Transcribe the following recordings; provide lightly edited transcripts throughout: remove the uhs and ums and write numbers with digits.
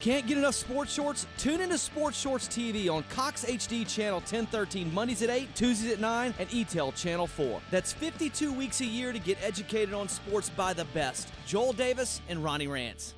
Can't get enough sports shorts? Tune into Sports Shorts TV on Cox HD Channel 1013 Mondays at 8, Tuesdays at 9, and ETEL Channel 4. That's 52 weeks a year to get educated on sports by the best. Joel Davis and Ronnie Rantz.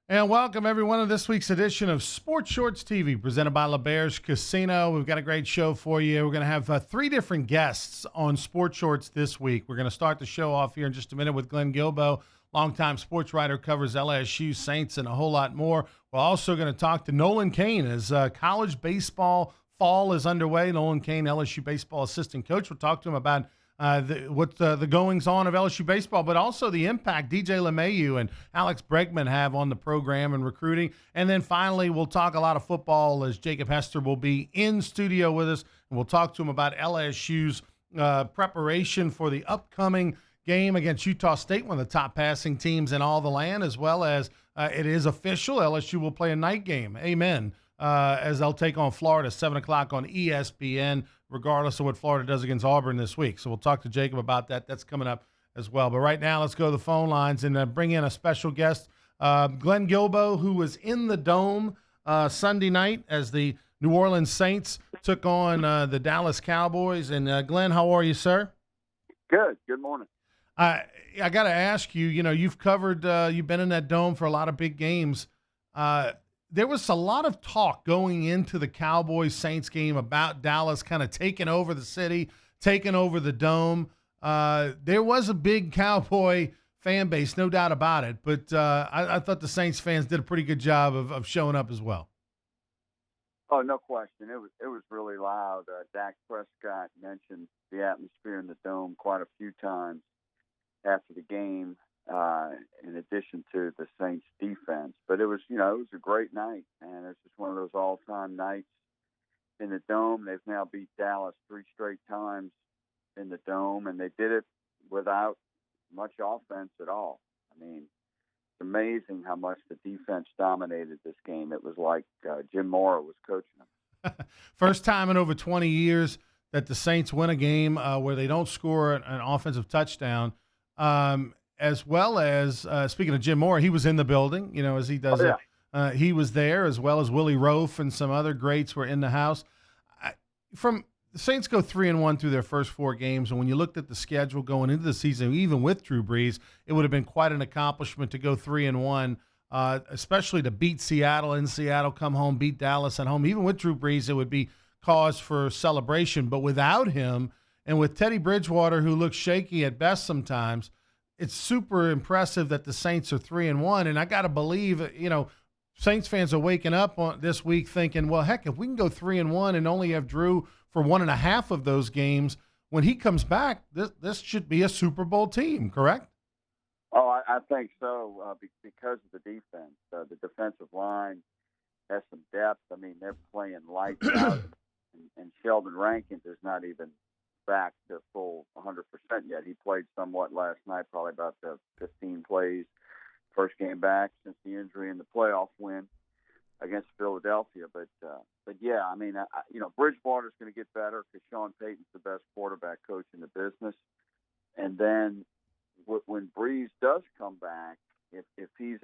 And welcome everyone to this week's edition of Sports Shorts TV, presented by LeBear's Casino. We've got a great show for you. We're going to have three different guests on Sports Shorts this week. We're going to start the show off here in just a minute with Glenn Guilbeau, longtime sports writer, covers LSU, Saints, and a whole lot more. We're also going to talk to Nolan Cain as college baseball fall is underway. Nolan Cain, LSU baseball assistant coach. We'll talk to him about the goings-on of LSU baseball, but also the impact DJ LeMahieu and Alex Bregman have on the program and recruiting. And then finally, we'll talk a lot of football as Jacob Hester will be in studio with us, and we'll talk to him about LSU's preparation for the upcoming game against Utah State, one of the top passing teams in all the land, as well as it is official. LSU will play a night game. Amen. As they'll take on Florida, 7 o'clock on ESPN, regardless of what Florida does against Auburn this week. So we'll talk to Jacob about that. That's coming up as well. But right now, let's go to the phone lines and bring in a special guest, Glenn Guilbeau, who was in the Dome Sunday night as the New Orleans Saints took on the Dallas Cowboys. And Glenn, how are you, sir? Good. Good morning. I got to ask you, you've covered, you've been in that Dome for a lot of big games. There was a lot of talk going into the Cowboys-Saints game about Dallas kind of taking over the city, taking over the Dome. There was a big Cowboy fan base, no doubt about it, but I thought the Saints fans did a pretty good job of showing up as well. Oh, no question. It was really loud. Dak Prescott mentioned the atmosphere in the Dome quite a few times after the game, in addition to the Saints defense. But it was a great night, and it's just one of those all-time nights in the Dome. They've now beat Dallas 3 straight times in the Dome, and they did it without much offense at all. I mean, it's amazing how much the defense dominated this game. It was like Jim Mora was coaching them. First time in over 20 years that the Saints win a game where they don't score an offensive touchdown. As well as, speaking of Jim Mora, he was in the building, as he does it. He was there, as well as Willie Roaf and some other greats were in the house. The Saints go 3-1 through their first 4 games, and when you looked at the schedule going into the season, even with Drew Brees, it would have been quite an accomplishment to go 3-1, especially to beat Seattle in Seattle, come home, beat Dallas at home. Even with Drew Brees, it would be cause for celebration. But without him, and with Teddy Bridgewater, who looks shaky at best sometimes, it's super impressive that the Saints are 3-1. And I got to believe, Saints fans are waking up on this week thinking, well, heck, if we can go 3-1 and only have Drew for 1.5 of those games, when he comes back, this should be a Super Bowl team, correct? Oh, I think so, because of the defense. The defensive line has some depth. I mean, they're playing lights out, and Sheldon Rankins is not even back to full 100% yet. He played somewhat last night, probably about 15 plays, first game back since the injury in the playoff win against Philadelphia. But yeah, I mean, Bridgewater's going to get better because Sean Payton's the best quarterback coach in the business. And then when Breeze does come back, if he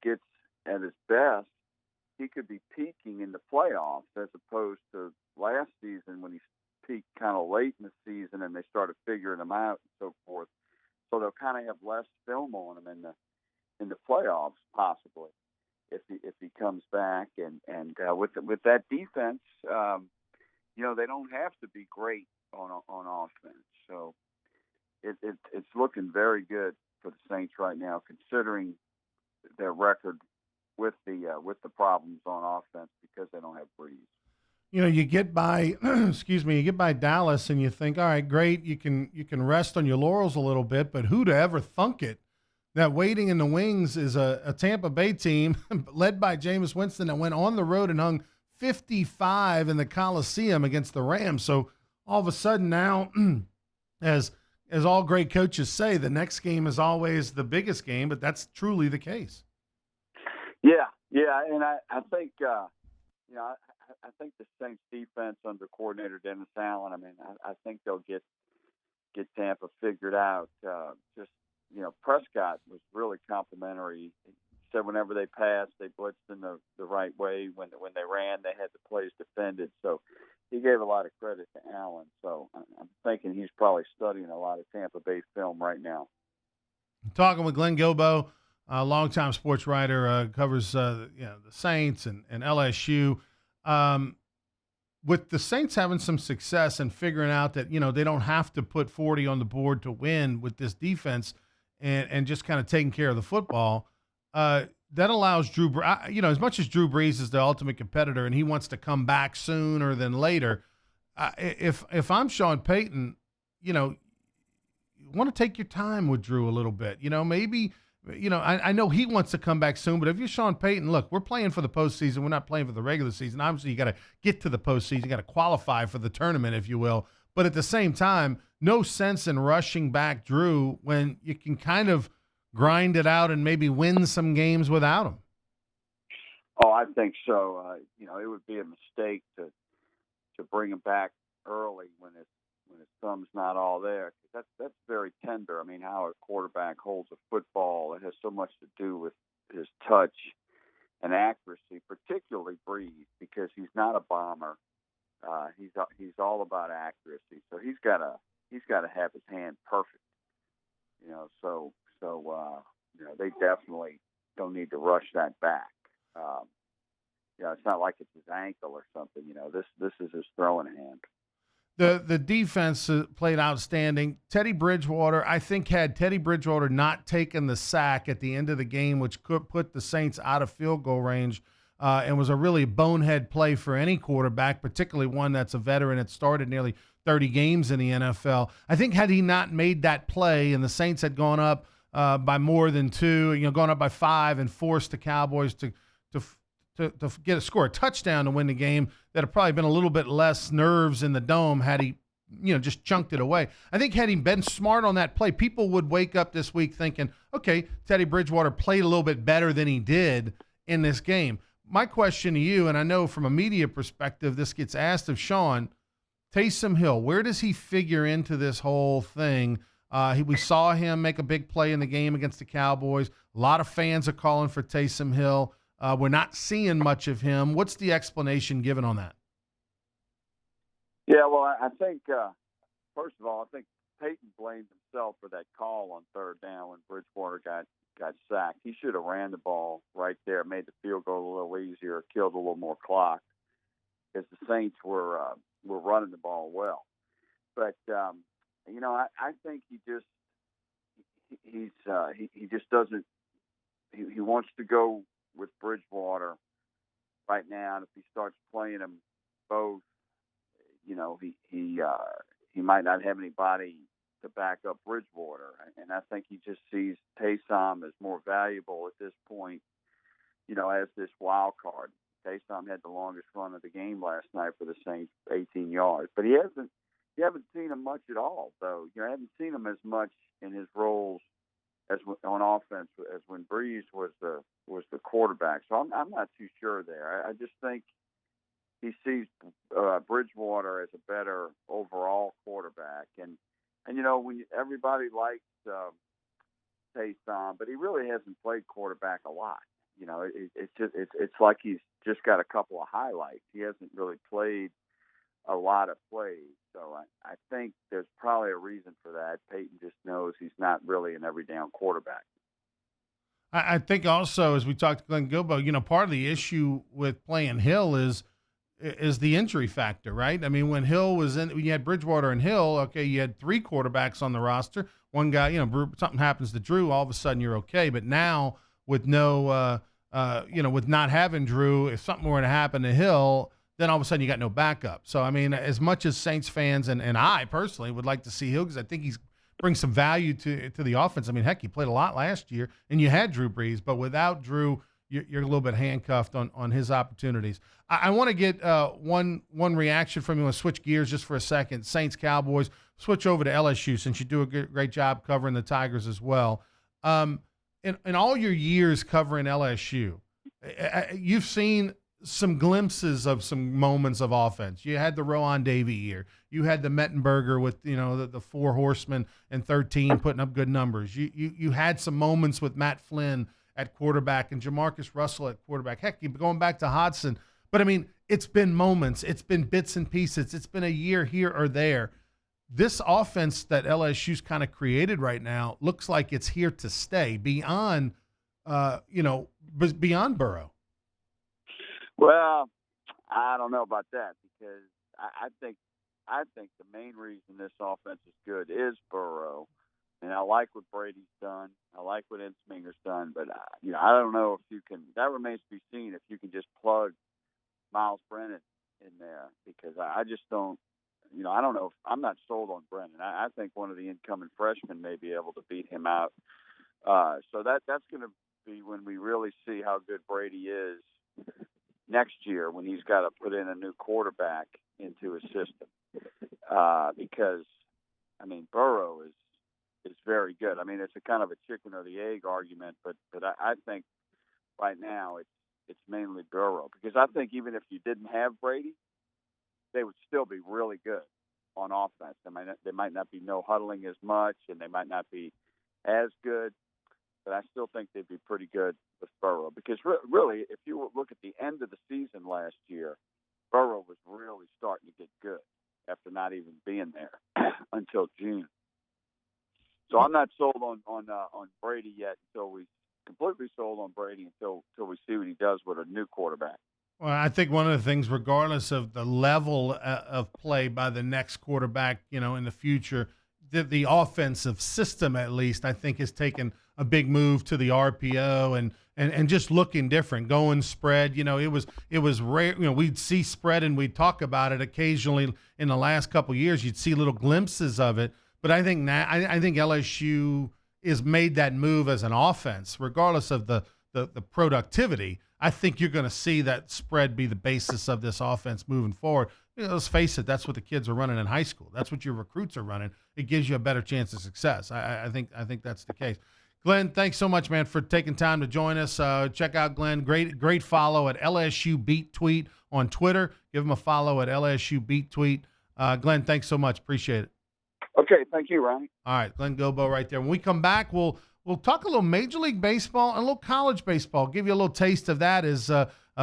gets at his best, he could be peaking in the playoffs as opposed to last season when he peaked kind of late in the season and they started figuring him out and so forth. So they'll kind of have less film on him in the playoffs possibly if he comes back and with that defense, they don't have to be great on offense. So it's looking very good for the Saints right now, considering their record with the problems on offense because they don't have Breeze. You get by, you get by Dallas and you think, all right, great, you can rest on your laurels a little bit, but who'd ever thunk it that waiting in the wings is a Tampa Bay team led by Jameis Winston that went on the road and hung 55 in the Coliseum against the Rams. So all of a sudden now, as all great coaches say, the next game is always the biggest game, but that's truly the case. Yeah, and I think I think the Saints defense under coordinator Dennis Allen, I think they'll get Tampa figured out. Just Prescott was really complimentary. He said whenever they passed, they blitzed in the right way. When they ran, they had the plays defended. So he gave a lot of credit to Allen. So I'm thinking he's probably studying a lot of Tampa Bay film right now. Talking with Glenn Guilbeau, a longtime sports writer, covers the Saints and LSU. With the Saints having some success and figuring out that they don't have to put 40 on the board to win with this defense, and just kind of taking care of the football, that allows Drew. As much as Drew Brees is the ultimate competitor and he wants to come back sooner than later, if I'm Sean Payton, you want to take your time with Drew a little bit. Maybe. I know he wants to come back soon, but if you're Sean Payton, look, we're playing for the postseason. We're not playing for the regular season. Obviously, you got to get to the postseason. You got to qualify for the tournament, if you will. But at the same time, no sense in rushing back Drew when you can kind of grind it out and maybe win some games without him. Oh, I think so. It would be a mistake to bring him back early when his thumb's not all there. That's very tender. I mean, how a quarterback holds a football, it has so much to do with his touch and accuracy, particularly Brees, because he's not a bomber. He's all about accuracy. So he's got to have his hand perfect. They definitely don't need to rush that back. It's not like it's his ankle or something. This is his throwing hand. The defense played outstanding. Teddy Bridgewater, I think, had Teddy Bridgewater not taken the sack at the end of the game, which could put the Saints out of field goal range, and was a really bonehead play for any quarterback, particularly one that's a veteran that started nearly 30 games in the NFL. I think had he not made that play and the Saints had gone up by more than 2, gone up by 5 and forced the Cowboys to score a touchdown to win the game, that have probably been a little bit less nerves in the dome had he, just chunked it away. I think had he been smart on that play, people would wake up this week thinking, okay, Teddy Bridgewater played a little bit better than he did in this game. My question to you, and I know from a media perspective this gets asked of Sean, Taysom Hill, where does he figure into this whole thing? We saw him make a big play in the game against the Cowboys. A lot of fans are calling for Taysom Hill. We're not seeing much of him. What's the explanation given on that? Yeah, well, I think, first of all, I think Peyton blamed himself for that call on third down when Bridgewater got sacked. He should have ran the ball right there, made the field goal a little easier, killed a little more clock, because the Saints were running the ball well. But, I think he just doesn't – he wants to go with Bridgewater right now, and if he starts playing them both, he might not have anybody to back up Bridgewater, and I think he just sees Taysom as more valuable at this point, as this wild card. Taysom had the longest run of the game last night for the Saints, 18 yards, but you haven't seen him much at all, though. You haven't seen him as much in his roles as on offense as when Brees was the quarterback. So I'm not too sure there. I just think he sees Bridgewater as a better overall quarterback, and when everybody likes Taysom, but he really hasn't played quarterback a lot. It's like he's just got a couple of highlights. He hasn't really played a lot of plays. So I think there's probably a reason for that. Peyton just knows he's not really an every down quarterback. I think also, as we talked to Glenn Guilbeau, part of the issue with playing Hill is the injury factor, right? I mean, when Hill was in, when you had Bridgewater and Hill, okay, you had 3 quarterbacks on the roster. One guy, something happens to Drew, all of a sudden you're okay. But now with no, with not having Drew, if something were to happen to Hill, then all of a sudden you got no backup. So, I mean, as much as Saints fans and I personally would like to see Hill, because I think he's brings some value to the offense. I mean, heck, he played a lot last year, and you had Drew Brees, but without Drew, you're a little bit handcuffed on his opportunities. I want to get one reaction from you. I want to switch gears just for a second. Saints, Cowboys, switch over to LSU since you do a great job covering the Tigers as well. In all your years covering LSU, you've seen some glimpses of some moments of offense. You had the Rowan Davey year. You had the Mettenberger with, the four horsemen and 13 putting up good numbers. You had some moments with Matt Flynn at quarterback and Jamarcus Russell at quarterback. Heck, you going back to Hodson. But, I mean, it's been moments. It's been bits and pieces. It's been a year here or there. This offense that LSU's kind of created right now looks like it's here to stay beyond, beyond Burrow. Well, I don't know about that because I think the main reason this offense is good is Burrow, and I like what Brady's done. I like what Ensminger's done, but I don't know if you can. That remains to be seen if you can just plug Miles Brennan in there because I just don't. I don't know. I'm not sold on Brennan. I think one of the incoming freshmen may be able to beat him out. So that's going to be when we really see how good Brady is next year when he's got to put in a new quarterback into his system. Because, Burrow is very good. It's a kind of a chicken or the egg argument, but I think right now it's mainly Burrow because I think even if you didn't have Brady, they would still be really good on offense. They might not be no huddling as much, and they might not be as good, but I still think they'd be pretty good with Burrow. Because really, if you look at the end of the season last year, Burrow was really starting to get good after not even being there until June. So I'm not sold on Brady yet until we completely sold on Brady until we see what he does with a new quarterback. Well, I think one of the things, regardless of the level of play by the next quarterback, in the future, the offensive system, at least, I think has taken a big move to the RPO and just looking different, going spread. It was rare. We'd see spread and we'd talk about it occasionally in the last couple of years. You'd see little glimpses of it. But I think I think LSU has made that move as an offense, regardless of the productivity. I think you're going to see that spread be the basis of this offense moving forward. Let's face it, that's what the kids are running in high school. That's what your recruits are running. It gives you a better chance of success. I think that's the case. Glenn, thanks so much, man, for taking time to join us. Check out Glenn. Great follow at LSU Beat Tweet on Twitter. Give him a follow at LSU Beat Tweet. Glenn, thanks so much. Appreciate it. Okay, thank you, Ronnie. All right, Glenn Guilbeau right there. When we come back, we'll talk a little Major League Baseball and a little college baseball. Give you a little taste of that as,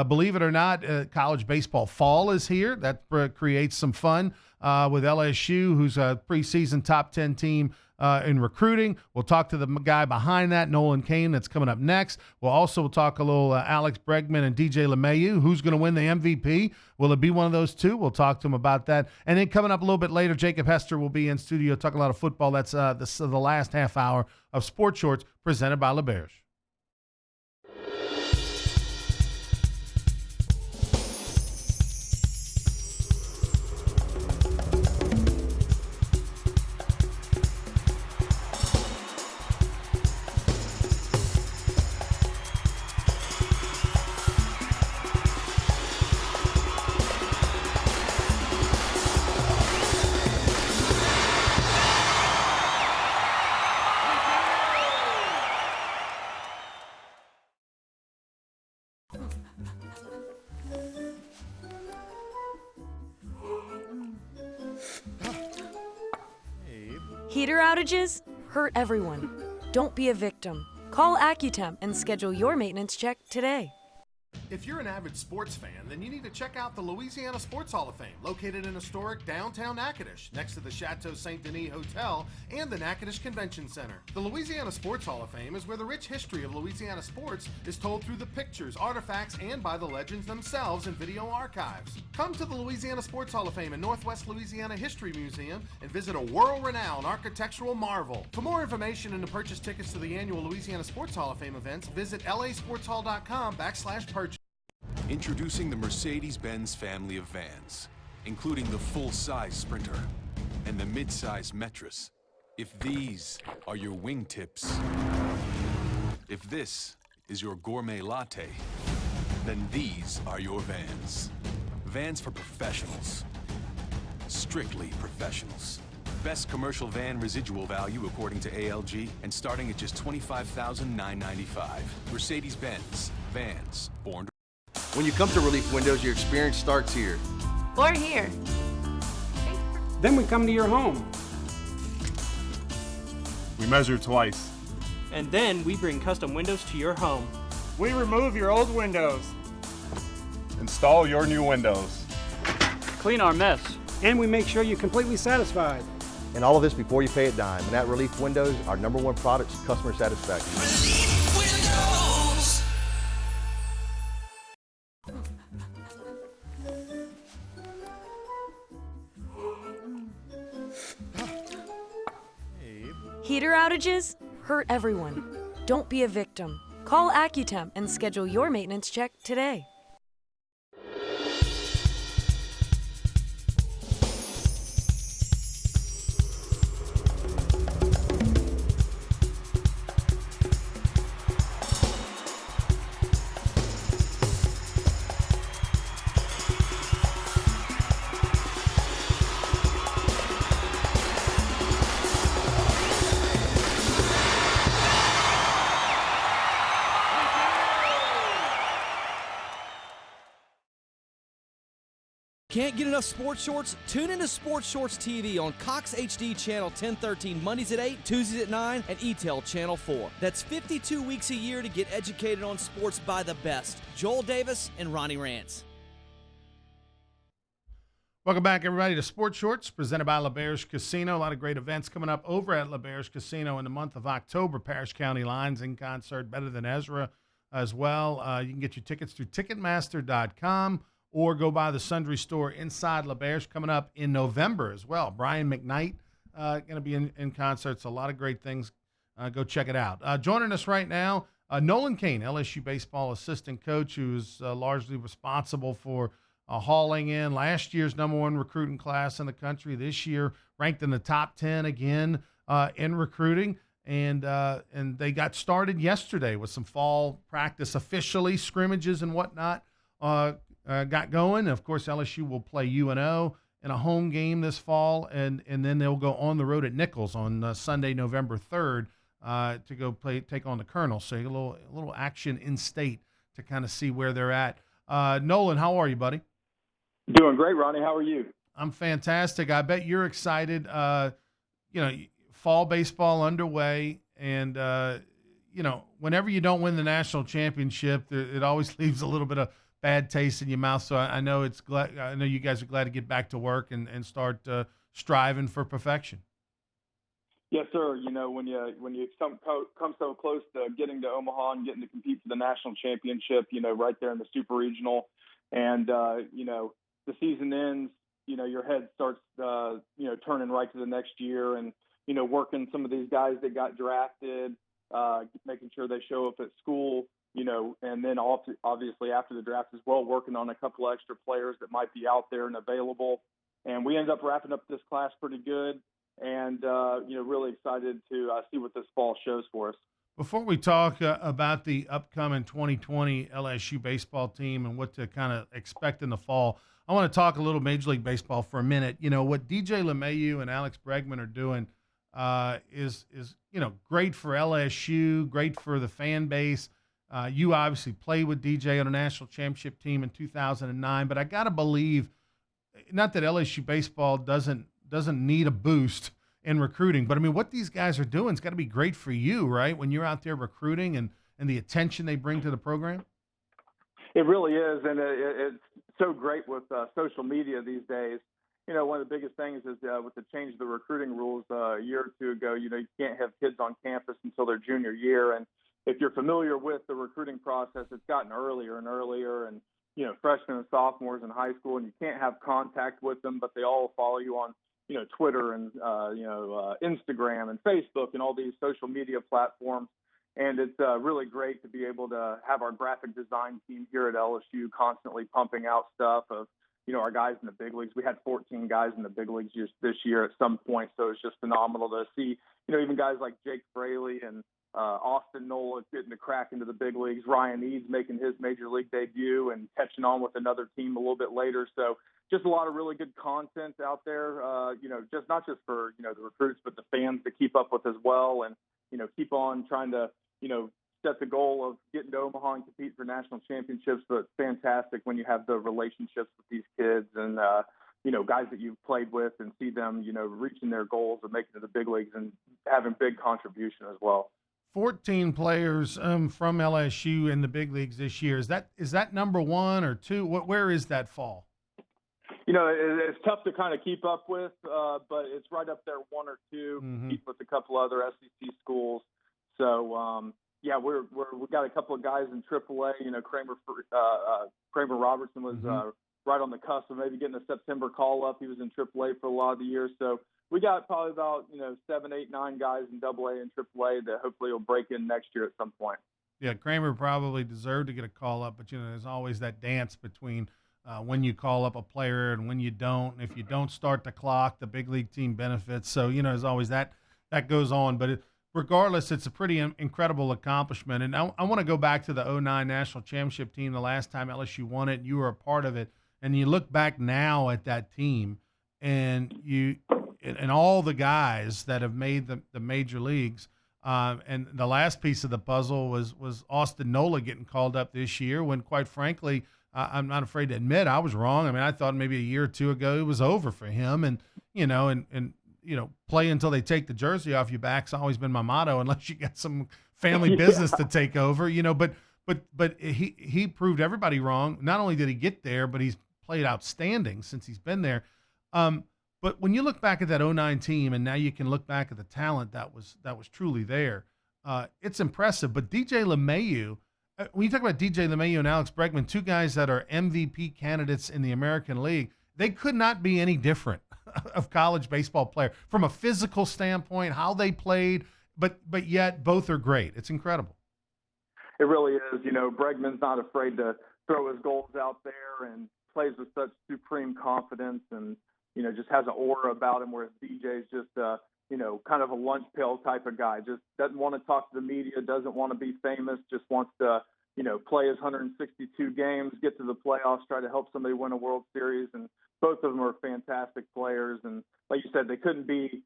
believe it or not, college baseball fall is here. That creates some fun with LSU, who's a preseason top 10 team in recruiting. We'll talk to the guy behind that, Nolan Cain, that's coming up next. We'll also talk a little Alex Bregman and DJ LeMahieu. Who's going to win the MVP? Will it be one of those two? We'll talk to him about that. And then coming up a little bit later, Jacob Hester will be in studio talking a lot of football. That's the last half hour of Sports Shorts presented by LeBears. Heater outages hurt everyone. Don't be a victim. Call Accutemp and schedule your maintenance check today. If you're an avid sports fan, then you need to check out the Louisiana Sports Hall of Fame, located in historic downtown Natchitoches, next to the Chateau St. Denis Hotel and the Natchitoches Convention Center. The Louisiana Sports Hall of Fame is where the rich history of Louisiana sports is told through the pictures, artifacts, and by the legends themselves in video archives. Come to the Louisiana Sports Hall of Fame and Northwest Louisiana History Museum and visit a world-renowned architectural marvel. For more information and to purchase tickets to the annual Louisiana Sports Hall of Fame events, visit lasportshall.com/purchase. Introducing the Mercedes-Benz family of vans, including the full-size Sprinter and the mid-size Metris. If these are your wingtips, if this is your gourmet latte, then these are your vans. Vans for professionals. Strictly professionals. Best commercial van residual value according to ALG and starting at just $25,995. Mercedes-Benz. Vans born to When you come to Relief Windows, your experience starts here. Or here. Then we come to your home. We measure twice. And then we bring custom windows to your home. We remove your old windows. Install your new windows. Clean our mess. And we make sure you're completely satisfied. And all of this before you pay a dime. And at Relief Windows, our #1 product is customer satisfaction. Relief Windows. Heater outages hurt everyone. Don't be a victim. Call AccuTemp and schedule your maintenance check today. Can't get enough sports shorts? Tune into Sports Shorts TV on Cox HD Channel 1013 Mondays at 8, Tuesdays at 9, and ETEL Channel 4. That's 52 weeks a year to get educated on sports by the best. Joel Davis and Ronnie Rantz. Welcome back, everybody, to Sports Shorts, presented by LaBerge Casino. A lot of great events coming up over at LaBerge Casino in the month of October. Parish County Lions in concert, Better Than Ezra as well. You can get your tickets through Ticketmaster.com or go by the Sundry Store inside LaBerge coming up in November as well. Brian McKnight going to be in concerts. A lot of great things. Go check it out. Joining us right now, Nolan Cain, LSU baseball assistant coach, who's largely responsible for hauling in last year's #1 recruiting class in the country. This year, ranked in the top 10 again in recruiting. And they got started yesterday with some fall practice officially, scrimmages and whatnot got going. Of course, LSU will play UNO in a home game this fall, and then they'll go on the road at Nichols on Sunday, November 3rd to go take on the Colonel. So a little action in state to kind of see where they're at. Nolan, how are you, buddy? Doing great, Ronnie. How are you? I'm fantastic. I bet you're excited. Fall baseball underway, and whenever you don't win the national championship, it always leaves a little bit of bad taste in your mouth. So I know you guys are glad to get back to work and start striving for perfection. Yes, sir. When you come so close to getting to Omaha and getting to compete for the national championship, right there in the super regional, and the season ends, your head starts turning right to the next year, and working some of these guys that got drafted, making sure they show up at school, and then obviously after the draft as well, working on a couple extra players that might be out there and available. And we ended up wrapping up this class pretty good, and really excited to see what this fall shows for us. Before we talk about the upcoming 2020 LSU baseball team and what to kind of expect in the fall, I want to talk a little Major League Baseball for a minute. What DJ LeMahieu and Alex Bregman are doing is great for LSU, great for the fan base. You obviously played with DJ on a national championship team in 2009, but I got to believe, not that LSU baseball doesn't need a boost in recruiting, but I mean, what these guys are doing has got to be great for you, right? When you're out there recruiting and the attention they bring to the program. It really is, and it's so great with social media these days. One of the biggest things is with the change of the recruiting rules a year or two ago, you can't have kids on campus until their junior year. And if you're familiar with the recruiting process, it's gotten earlier and earlier. And, freshmen and sophomores in high school, and you can't have contact with them, but they all follow you on, Twitter and, Instagram and Facebook and all these social media platforms. And it's really great to be able to have our graphic design team here at LSU constantly pumping out stuff of, our guys in the big leagues. We had 14 guys in the big leagues this year at some point, so it's just phenomenal to see, even guys like Jake Fraley and Austin Nola getting to crack into the big leagues, Ryan Eads making his major league debut and catching on with another team a little bit later. So just a lot of really good content out there, just not just for, the recruits, but the fans to keep up with as well, and, keep on trying to, set the goal of getting to Omaha and compete for national championships, but it's fantastic when you have the relationships with these kids and, guys that you've played with and see them, reaching their goals and making it to the big leagues and having big contribution as well. 14 players from LSU in the big leagues this year. Is that number one or two? Where is that fall? It's tough to kind of keep up with, but it's right up there, one or two, compete with a couple other SEC schools. So, we got a couple of guys in AAA. Kramer Robertson was right on the cusp of maybe getting a September call up. He was in AAA for a lot of the year. So we got probably about 7, 8, 9 guys in AA and AAA that hopefully will break in next year at some point. Yeah, Kramer probably deserved to get a call up, but there's always that dance between when you call up a player and when you don't. And if you don't start the clock, the big league team benefits. So there's always that goes on. But regardless, it's a pretty incredible accomplishment. And I want to go back to the 2009 national championship team. The last time LSU won it, you were a part of it. And you look back now at that team, and all the guys that have made the major leagues. And the last piece of the puzzle was Austin Nola getting called up this year when, quite frankly, I'm not afraid to admit I was wrong. I mean, I thought maybe a year or two ago it was over for him. And, play until they take the jersey off your back's always been my motto, unless you got some family business to take over, but he proved everybody wrong. Not only did he get there, but he's played outstanding since he's been there. But when you look back at that 2009 team, and now you can look back at the talent that was truly there, it's impressive. But DJ LeMahieu, when you talk about DJ LeMahieu and Alex Bregman, two guys that are MVP candidates in the American League, they could not be any different of college baseball player from a physical standpoint, how they played, but yet both are great. It's incredible. It really is. Bregman's not afraid to throw his goals out there and plays with such supreme confidence and, just has an aura about him, whereas DJ's just, kind of a lunch pail type of guy. Just doesn't want to talk to the media, doesn't want to be famous, just wants to, play his 162 games, get to the playoffs, try to help somebody win a World Series. And both of them are fantastic players. And like you said, they couldn't be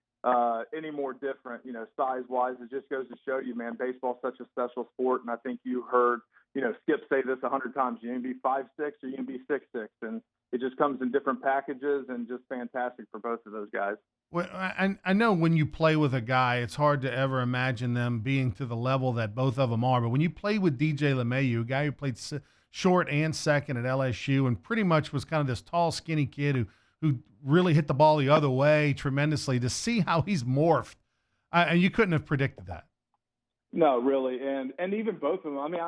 any more different, size-wise. It just goes to show you, man, baseball's such a special sport. And I think you heard, Skip say this 100 times. You're going to be 5'6" or you're going to be 6'6", and it just comes in different packages and just fantastic for both of those guys. Well, I know when you play with a guy, it's hard to ever imagine them being to the level that both of them are. But when you play with DJ LeMahieu, a guy who played short and second at LSU and pretty much was kind of this tall, skinny kid who really hit the ball the other way tremendously, to see how he's morphed, and you couldn't have predicted that. No, really, and even both of them. I mean,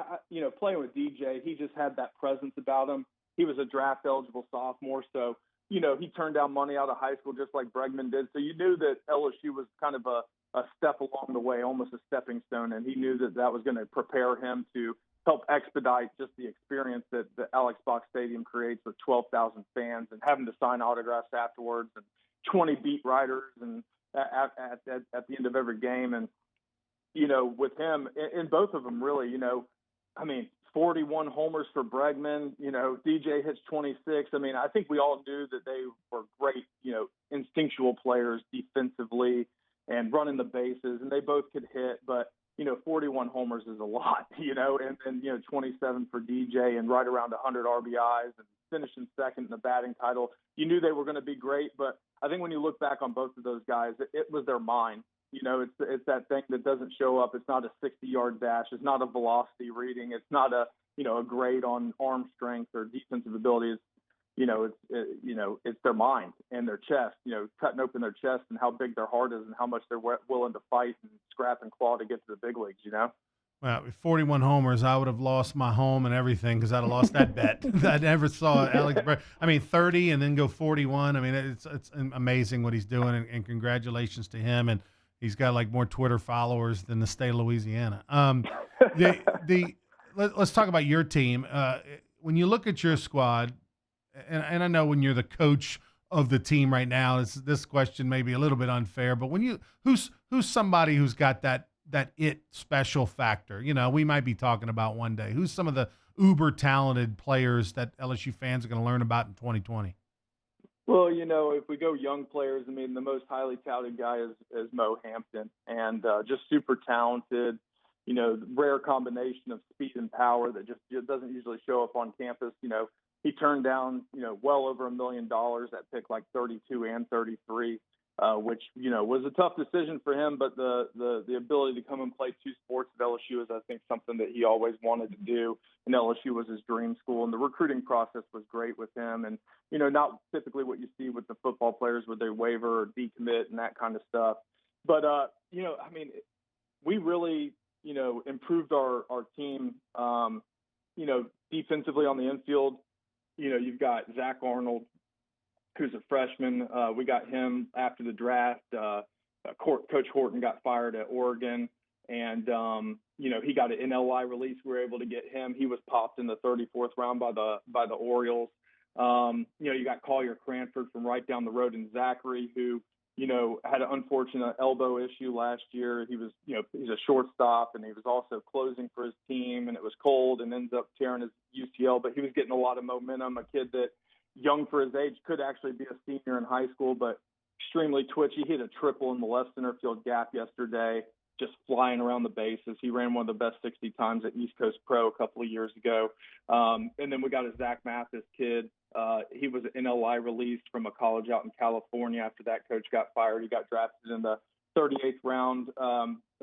playing with DJ, he just had that presence about him. He was a draft-eligible sophomore, so, he turned down money out of high school just like Bregman did. So you knew that LSU was kind of a step along the way, almost a stepping stone, and he knew that was going to prepare him to help expedite just the experience that the Alex Box Stadium creates with 12,000 fans and having to sign autographs afterwards and 20 beat writers and at the end of every game. And, with him, in both of them, really, 41 homers for Bregman, DJ hits 26. I mean, I think we all knew that they were great, instinctual players defensively and running the bases, and they both could hit, but 41 homers is a lot, and then, 27 for DJ and right around 100 RBIs and finishing second in the batting title. You knew they were going to be great, but I think when you look back on both of those guys, it was their mind. It's that thing that doesn't show up. It's not a 60-yard dash. It's not a velocity reading. It's not a grade on arm strength or defensive ability. It's their mind and their chest, cutting open their chest and how big their heart is and how much they're willing to fight and scrap and claw to get to the big leagues, Well, with 41 homers, I would have lost my home and everything because I'd have lost that bet. I never saw Alex. 30 and then go 41. I mean, it's amazing what he's doing, and congratulations to him. And he's got like more Twitter followers than the state of Louisiana. Let's talk about your team. When you look at your squad, and I know when you're the coach of the team right now, this question may be a little bit unfair, but who's somebody who's got that it special factor? We might be talking about one day. Who's some of the uber talented players that LSU fans are going to learn about in 2020? Well, if we go young players, the most highly touted guy is Mo Hampton, and just super talented. rare combination of speed and power that just doesn't usually show up on campus. He turned down, well over $1 million at pick like 32 and 33, which, was a tough decision for him. But the ability to come and play two sports at LSU is, I think, something that he always wanted to do. And LSU was his dream school. And the recruiting process was great with him. And, not typically what you see with the football players where they waiver or decommit and that kind of stuff. But, we really, improved our team, defensively on the infield. You've got Zach Arnold, who's a freshman. We got him after the draft. Coach Horton got fired at Oregon, and he got an NLI release. We were able to get him. He was popped in the 34th round by the Orioles. You got Collier Cranford from right down the road, and Zachary, who had an unfortunate elbow issue last year. He was, he's a shortstop, and he was also closing for his team, and it was cold and ends up tearing his UCL, but he was getting a lot of momentum. A kid that, young for his age, could actually be a senior in high school, but extremely twitchy. He hit a triple in the left center field gap yesterday, just flying around the bases. He ran one of the best 60 times at East Coast Pro a couple of years ago. And then we got a Zach Mathis kid. He was an NLI released from a college out in California after that coach got fired. He got drafted in the 38th round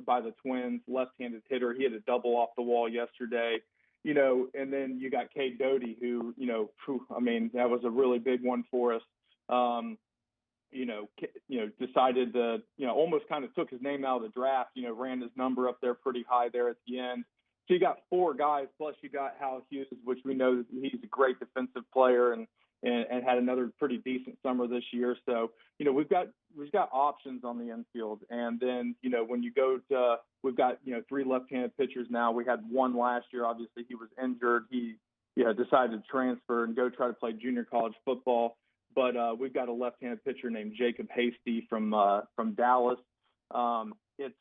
by the Twins, left-handed hitter. He had a double off the wall yesterday. And then you got Cade Doty, who, that was a really big one for us. Decided to, almost kind of took his name out of the draft, ran his number up there pretty high there at the end. So you got four guys, plus you got Hal Hughes, which we know he's a great defensive player and had another pretty decent summer this year. So, we've got options on the infield. And then, when you go to, we've got, three left-handed pitchers now. We had one last year. Obviously, he was injured. He decided to transfer and go try to play junior college football. But we've got a left-handed pitcher named Jacob Hester from Dallas. It's,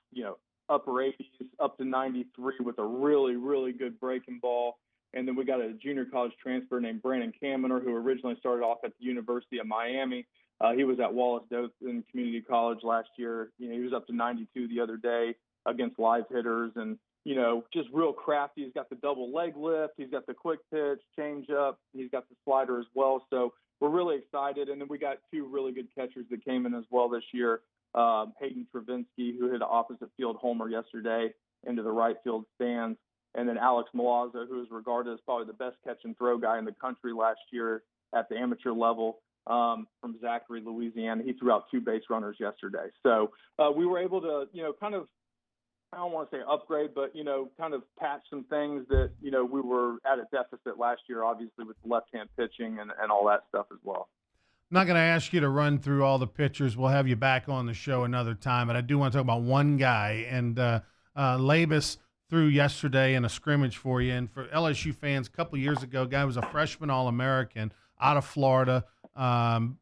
upper 80s, up to 93 with a really, really good breaking ball. And then we got a junior college transfer named Brandon Kaminer, who originally started off at the University of Miami. He was at Wallace Dothan Community College last year. He was up to 92 the other day against live hitters, and just real crafty. He's got the double leg lift. He's got the quick pitch, change up. He's got the slider as well. So we're really excited. And then we got two really good catchers that came in as well this year. Hayden Travinsky, who hit an opposite field homer yesterday into the right field stands. And then Alex Milazzo, who is regarded as probably the best catch and throw guy in the country last year at the amateur level, from Zachary, Louisiana. He threw out two base runners yesterday. So we were able to, kind of, I don't want to say upgrade, but, kind of patch some things that, we were at a deficit last year, obviously, with left-hand pitching and all that stuff as well. I'm not going to ask you to run through all the pitchers. We'll have you back on the show another time. But I do want to talk about one guy. And Labus threw yesterday in a scrimmage for you. And for LSU fans, a couple of years ago, guy was a freshman All-American out of Florida.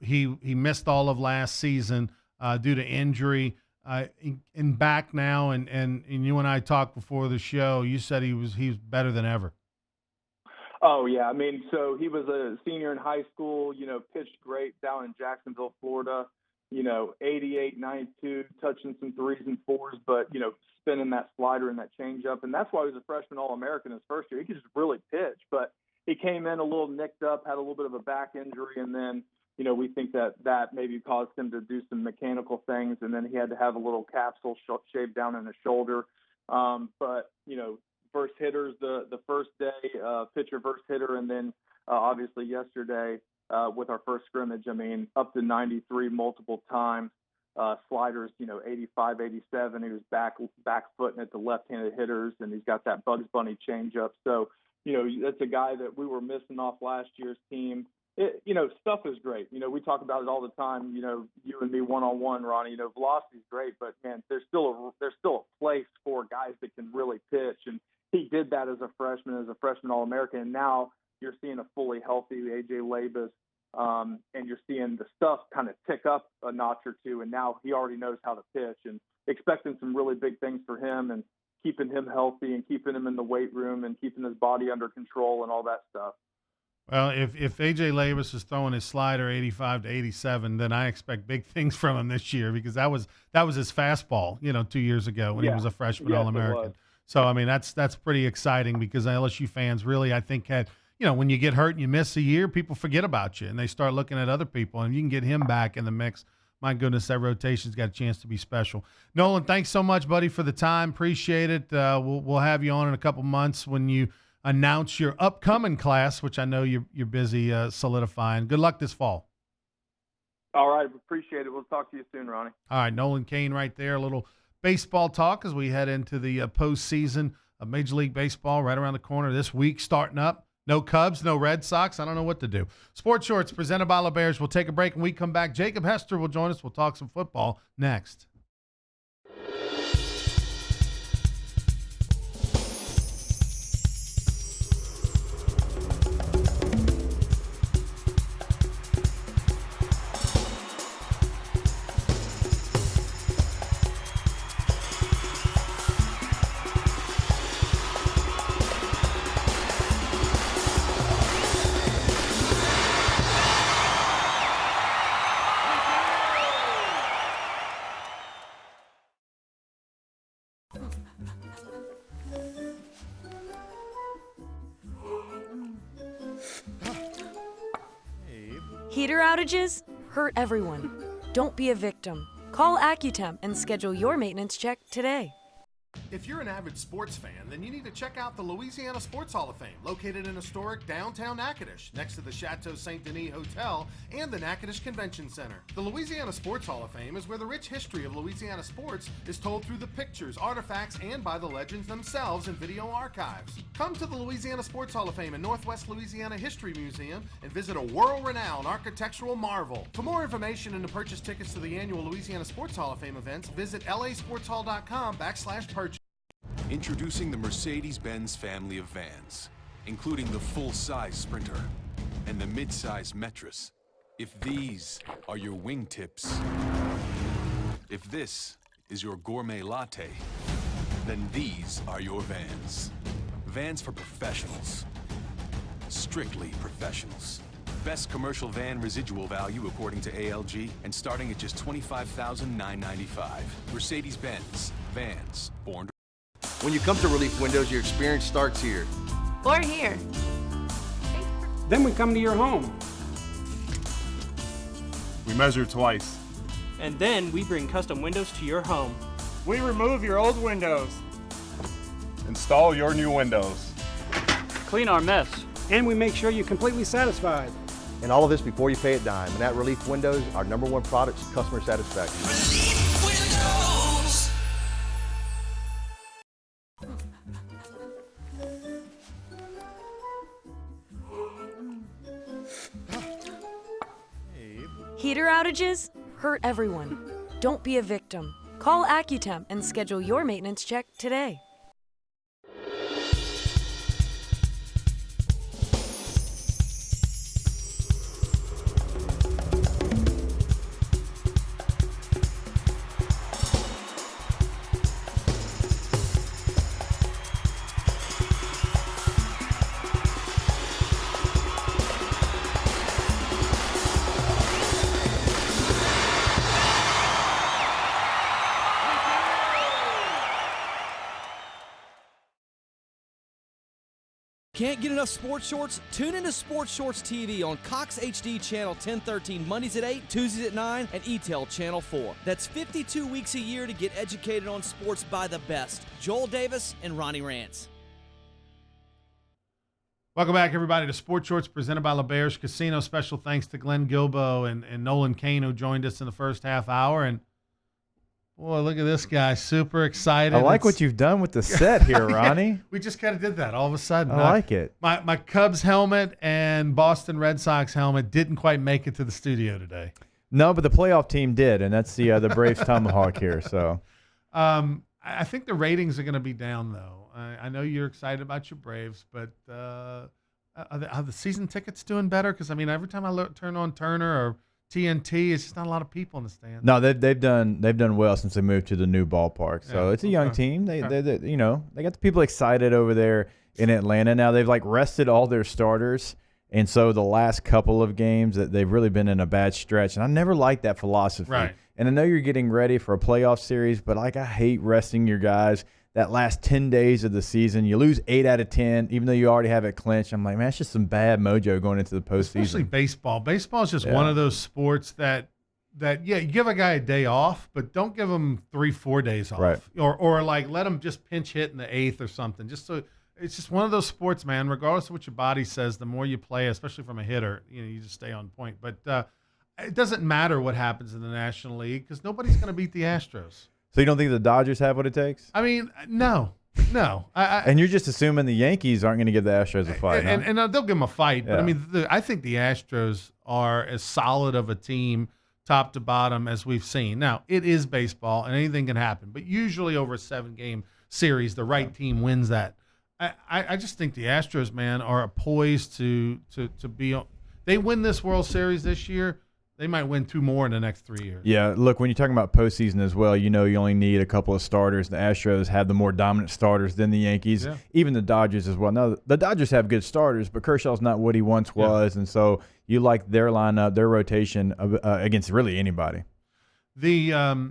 He missed all of last season due to injury. In back now, and you and I talked before the show. You said he's better than ever. Oh, yeah. So he was a senior in high school, pitched great down in Jacksonville, Florida, 88, 92, touching some threes and fours, but, spinning that slider and that changeup. And that's why he was a freshman All-American his first year. He could just really pitch, but he came in a little nicked up, had a little bit of a back injury, and then, we think that maybe caused him to do some mechanical things, and then he had to have a little capsule shaved down in his shoulder. But, first hitters the first day, pitcher versus hitter, and then obviously yesterday with our first scrimmage, up to 93 multiple times. Sliders, 85, 87. He was back footing at the left-handed hitters, and he's got that Bugs Bunny changeup. So, that's a guy that we were missing off last year's team. Stuff is great. We talk about it all the time. You and me one-on-one, Ronnie. Velocity's great, but man, there's still a place for guys that can really pitch, and he did that as a freshman All-American, and now you're seeing a fully healthy A.J. Labus, and you're seeing the stuff kind of tick up a notch or two, and now he already knows how to pitch, and expecting some really big things for him, and keeping him healthy and keeping him in the weight room and keeping his body under control and all that stuff. Well, if A.J. Labus is throwing his slider 85 to 87, then I expect big things from him this year, because that was his fastball, 2 years ago when he was a freshman All-American. So, I mean, that's pretty exciting because LSU fans really, I think, had, when you get hurt and you miss a year, people forget about you and they start looking at other people. And you can get him back in the mix. My goodness, that rotation's got a chance to be special. Nolan, thanks so much, buddy, for the time. Appreciate it. We'll have you on in a couple months when you announce your upcoming class, which I know you're busy solidifying. Good luck this fall. All right. Appreciate it. We'll talk to you soon, Ronnie. All right. Nolan Cain right there. A little baseball talk as we head into the postseason of Major League Baseball right around the corner this week, starting up. No Cubs, no Red Sox. I don't know what to do. Sports Shorts presented by LeBears. We'll take a break. When we come back, Jacob Hester will join us. We'll talk some football next. Heater outages hurt everyone. Don't be a victim. Call AccuTemp and schedule your maintenance check today. If you're an avid sports fan, then you need to check out the Louisiana Sports Hall of Fame, located in historic downtown Natchitoches, next to the Chateau St. Denis Hotel and the Natchitoches Convention Center. The Louisiana Sports Hall of Fame is where the rich history of Louisiana sports is told through the pictures, artifacts, and by the legends themselves in video archives. Come to the Louisiana Sports Hall of Fame and Northwest Louisiana History Museum and visit a world-renowned architectural marvel. For more information and to purchase tickets to the annual Louisiana Sports Hall of Fame events, visit lasportshall.com/purchase. Introducing the Mercedes-Benz family of vans, including the full-size Sprinter and the mid-size Metris. If these are your wingtips, if this is your gourmet latte, then these are your vans. Vans for professionals. Strictly professionals. Best commercial van residual value according to ALG, and starting at just $25,995. Mercedes-Benz. Vans. Born to... When you come to Relief Windows, your experience starts here. Or here. Then we come to your home. We measure twice. And then we bring custom windows to your home. We remove your old windows. Install your new windows. Clean our mess. And we make sure you're completely satisfied. And all of this before you pay a dime. And at Relief Windows, our #1 product is customer satisfaction. Relief Windows. Heater outages hurt everyone. Don't be a victim. Call AccuTemp and schedule your maintenance check today. Can't get enough sports shorts? Tune into Sports Shorts TV on Cox HD Channel 1013 Mondays at 8, Tuesdays at 9, and ETEL Channel 4. That's 52 weeks a year to get educated on sports by the best. Joel Davis and Ronnie Rantz. Welcome back, everybody, to Sports Shorts presented by LeBears Casino. Special thanks to Glenn Guilbeau and Nolan Cain, who joined us in the first half hour. And boy, look at this guy. Super excited. I like what you've done with the set here, Ronnie. We just kind of did that all of a sudden. I like it. My Cubs helmet and Boston Red Sox helmet didn't quite make it to the studio today. No, but the playoff team did, and that's the Braves Tomahawk here. So, I think the ratings are going to be down, though. I know you're excited about your Braves, but are the season tickets doing better? Because, I mean, every time I turn on Turner or TNT, it's just not a lot of people in the stands. No, they've done well since they moved to the new ballpark. So it's a young team. They got the people excited over there in Atlanta. Now they've rested all their starters, and so the last couple of games that they've really been in a bad stretch. And I never liked that philosophy. Right. And I know you're getting ready for a playoff series, but I hate resting your guys that last 10 days of the season. You lose 8 out of 10, even though you already have it clinched. I'm like, man, it's just some bad mojo going into the postseason. Especially baseball. Baseball is just one of those sports that you give a guy a day off, but don't give him 3-4 days off. Right. Or like let him just pinch hit in the 8th or something. Just so it's just one of those sports, man. Regardless of what your body says, the more you play, especially from a hitter, you just stay on point. But it doesn't matter what happens in the National League because nobody's going to beat the Astros. So you don't think the Dodgers have what it takes? I mean, no. And you're just assuming the Yankees aren't going to give the Astros a fight, huh? And they'll give them a fight. Yeah. But, I mean, I think the Astros are as solid of a team top to bottom as we've seen. Now, it is baseball, and anything can happen. But usually over a 7-game series, the right team wins that. I just think the Astros, man, are poised to be – they win this World Series this year, they might win 2 more in the next 3 years. Yeah, look, when you're talking about postseason as well, you only need a couple of starters. The Astros have the more dominant starters than the Yankees, even the Dodgers as well. Now, the Dodgers have good starters, but Kershaw's not what he once was, and so you like their lineup, their rotation against really anybody. Let's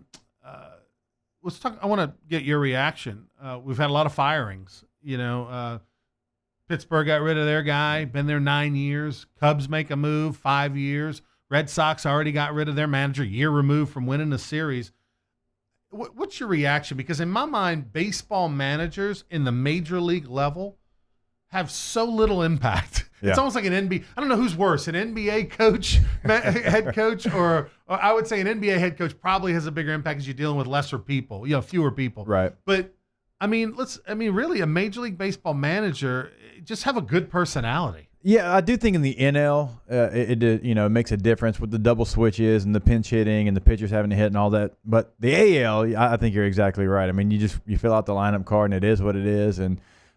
talk. I want to get your reaction. We've had a lot of firings. Pittsburgh got rid of their guy, been there 9 years. Cubs make a move, 5 years. Red Sox already got rid of their manager, year removed from winning the series. What's your reaction? Because in my mind, baseball managers in the major league level have so little impact. Yeah. It's almost like an NBA. I don't know who's worse, an NBA coach, head coach, or I would say an NBA head coach probably has a bigger impact because you're dealing with lesser people, fewer people. Right. But really, a Major League Baseball manager just have a good personality. Yeah, I do think in the NL, it makes a difference with the double switches and the pinch hitting and the pitchers having to hit and all that. But the AL, I think you're exactly right. I mean, you fill out the lineup card and it is what it is.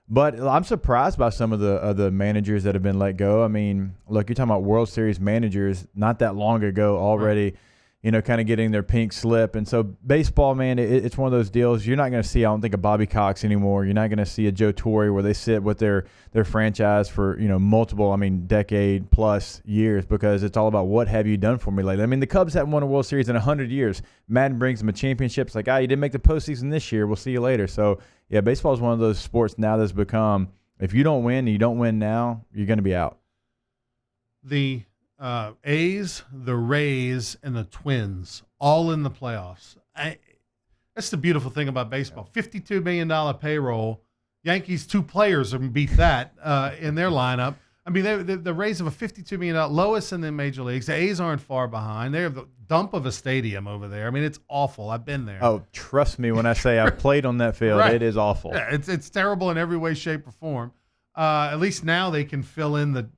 But I'm surprised by some of the managers that have been let go. I mean, look, you're talking about World Series managers not that long ago already. Kind of getting their pink slip. And so baseball, man, it's one of those deals. You're not going to see, I don't think, a Bobby Cox anymore. You're not going to see a Joe Torre where they sit with their franchise for, multiple, decade plus years because it's all about what have you done for me lately. I mean, the Cubs haven't won a World Series in 100 years. Madden brings them a championship. It's like, you didn't make the postseason this year. We'll see you later. So, yeah, baseball is one of those sports now that's become, if you don't win and you don't win now, you're going to be out. The A's, the Rays, and the Twins all in the playoffs. That's the beautiful thing about baseball. $52 million payroll. Yankees, 2 players beat that in their lineup. I mean, the Rays have a $52 million, lowest in the major leagues. The A's aren't far behind. They have the dump of a stadium over there. I mean, it's awful. I've been there. Oh, trust me when I say I've played on that field. Right. It is awful. Yeah, it's terrible in every way, shape, or form. At least now they can fill in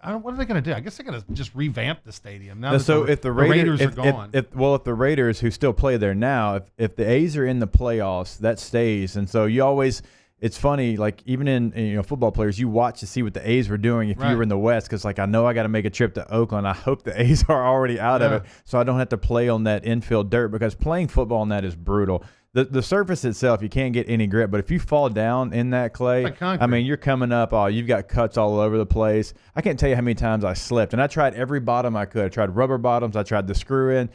what are they going to do? I guess they're going to just revamp the stadium now. So if the Raiders are gone, if the Raiders who still play there now, if the A's are in the playoffs, that stays. And so you always, it's funny, like even in football players, you watch to see what the A's were doing if you were in the West, because I know I got to make a trip to Oakland. I hope the A's are already out of it, so I don't have to play on that infield dirt, because playing football on that is brutal. The surface itself, you can't get any grip, but if you fall down in that clay, you're coming up, you've got cuts all over the place. I can't tell you how many times I slipped, and I tried every bottom I could. I tried rubber bottoms. I tried the screw in.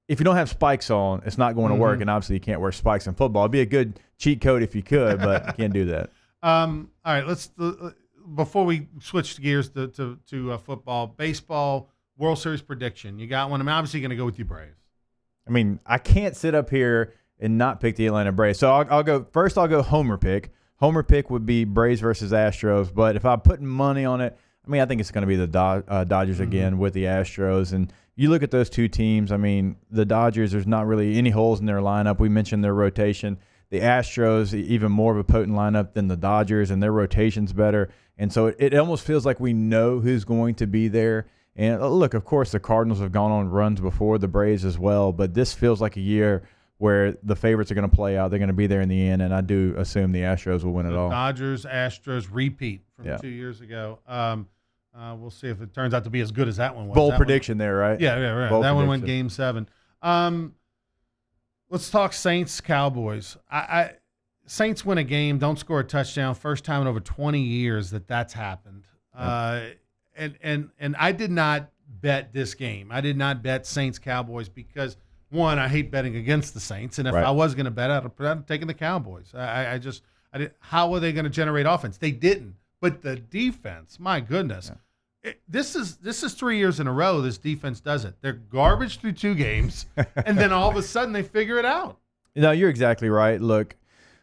If you don't have spikes on, it's not going to work, and obviously you can't wear spikes in football. It'd be a good cheat code if you could, but you can't do that. All right, let's before we switch gears to football, baseball, World Series prediction. You got one? I'm obviously going to go with you, Braves. I mean, I can't sit up here and not pick the Atlanta Braves. So I'll go first. I'll go homer pick. Homer pick would be Braves versus Astros. But if I'm putting money on it, I think it's going to be the Dodgers again with the Astros. And you look at those two teams. I mean, the Dodgers, there's not really any holes in their lineup. We mentioned their rotation. The Astros, even more of a potent lineup than the Dodgers, and their rotation's better. And so it almost feels like we know who's going to be there. And look, of course, the Cardinals have gone on runs before, the Braves as well. But this feels like a year where the favorites are going to play out. They're going to be there in the end, and I do assume the Astros will win it all. Dodgers, Astros repeat from 2 years ago. We'll see if it turns out to be as good as that one was. Bold prediction there, right? Yeah, right. Bold that prediction. one went Game 7. Let's talk Saints, Cowboys. Saints win a game, don't score a touchdown. First time in over 20 years that's happened. And I did not bet this game. I did not bet Saints, Cowboys, because one, I hate betting against the Saints, and if I was going to bet, I'd have taken the Cowboys. I didn't. How are they going to generate offense? They didn't. But the defense, my goodness. Yeah. This is 3 years in a row this defense does it. They're garbage through 2 games, and then all of a sudden they figure it out. No, you're exactly right. Look,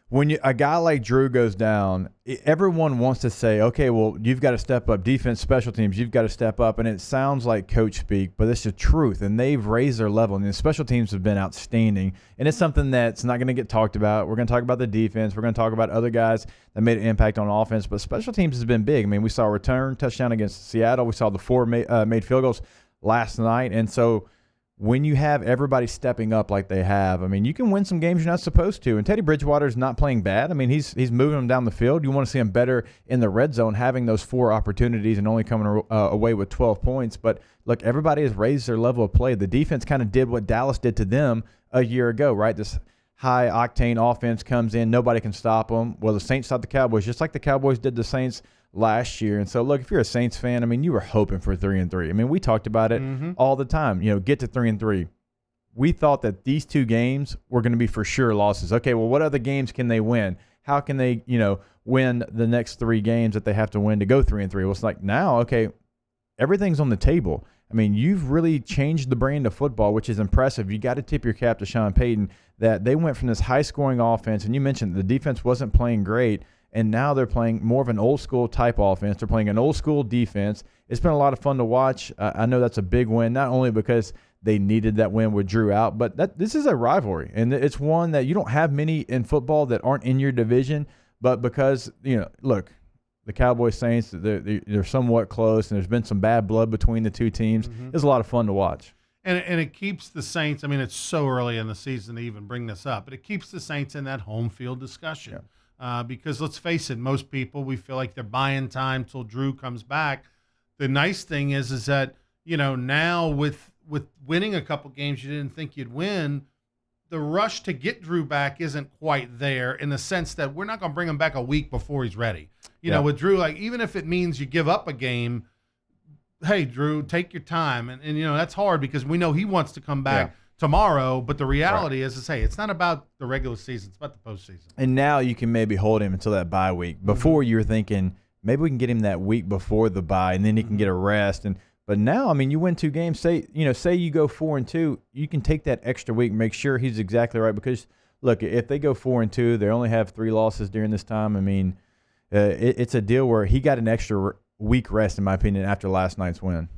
when a guy like Drew goes down, everyone wants to say, okay, well, you've got to step up. Defense, special teams, you've got to step up. And it sounds like coach speak, but it's the truth. And they've raised their level. And the special teams have been outstanding. And it's something that's not going to get talked about. We're going to talk about the defense. We're going to talk about other guys that made an impact on offense. But special teams has been big. I mean, we saw a return touchdown against Seattle. We saw the 4 made field goals last night. And so when you have everybody stepping up like they have, I mean, you can win some games you're not supposed to. And Teddy Bridgewater's not playing bad. I mean, he's moving them down the field. You want to see him better in the red zone, having those 4 opportunities and only coming away with 12 points. But, look, everybody has raised their level of play. The defense kind of did what Dallas did to them a year ago, right? This high-octane offense comes in. Nobody can stop them. Well, the Saints stopped the Cowboys just like the Cowboys did the Saints last year. And so, look, if you're a Saints fan, I mean, you were hoping for 3-3. I mean, we talked about it all the time. You know, get to 3-3. We thought that these 2 games were going to be for sure losses. Okay, well, what other games can they win? How can they, win the next 3 games that they have to win to go 3-3? Well, it's like now, okay, everything's on the table. I mean, you've really changed the brand of football, which is impressive. You got to tip your cap to Sean Payton that they went from this high-scoring offense, and you mentioned the defense wasn't playing great, and now they're playing more of an old-school type offense. They're playing an old-school defense. It's been a lot of fun to watch. I know that's a big win, not only because they needed that win with Drew out, but this is a rivalry, and it's one that you don't have many in football that aren't in your division, but because, look, the Cowboys Saints, they're somewhat close, and there's been some bad blood between the 2 teams. It's a lot of fun to watch. And it keeps the Saints, I mean, it's so early in the season to even bring this up, but it keeps the Saints in that home field discussion. Yeah. Because let's face it, most people, we feel like they're buying time till Drew comes back. The nice thing is that, now with winning a couple games you didn't think you'd win, the rush to get Drew back isn't quite there in the sense that we're not going to bring him back a week before he's ready. You know, with Drew, like, even if it means you give up a game, hey, Drew, take your time. And that's hard because we know he wants to come back tomorrow, but the reality is, hey, it's not about the regular season, it's about the postseason. And now you can maybe hold him until that bye week. Before you were thinking maybe we can get him that week before the bye, and then he can get a rest. But now, I mean, you win 2 games. Say you go 4-2, you can take that extra week, make sure he's exactly right. Because look, if they go 4-2, they only have 3 losses during this time. I mean, it's a deal where he got an extra week rest, in my opinion, after last night's win.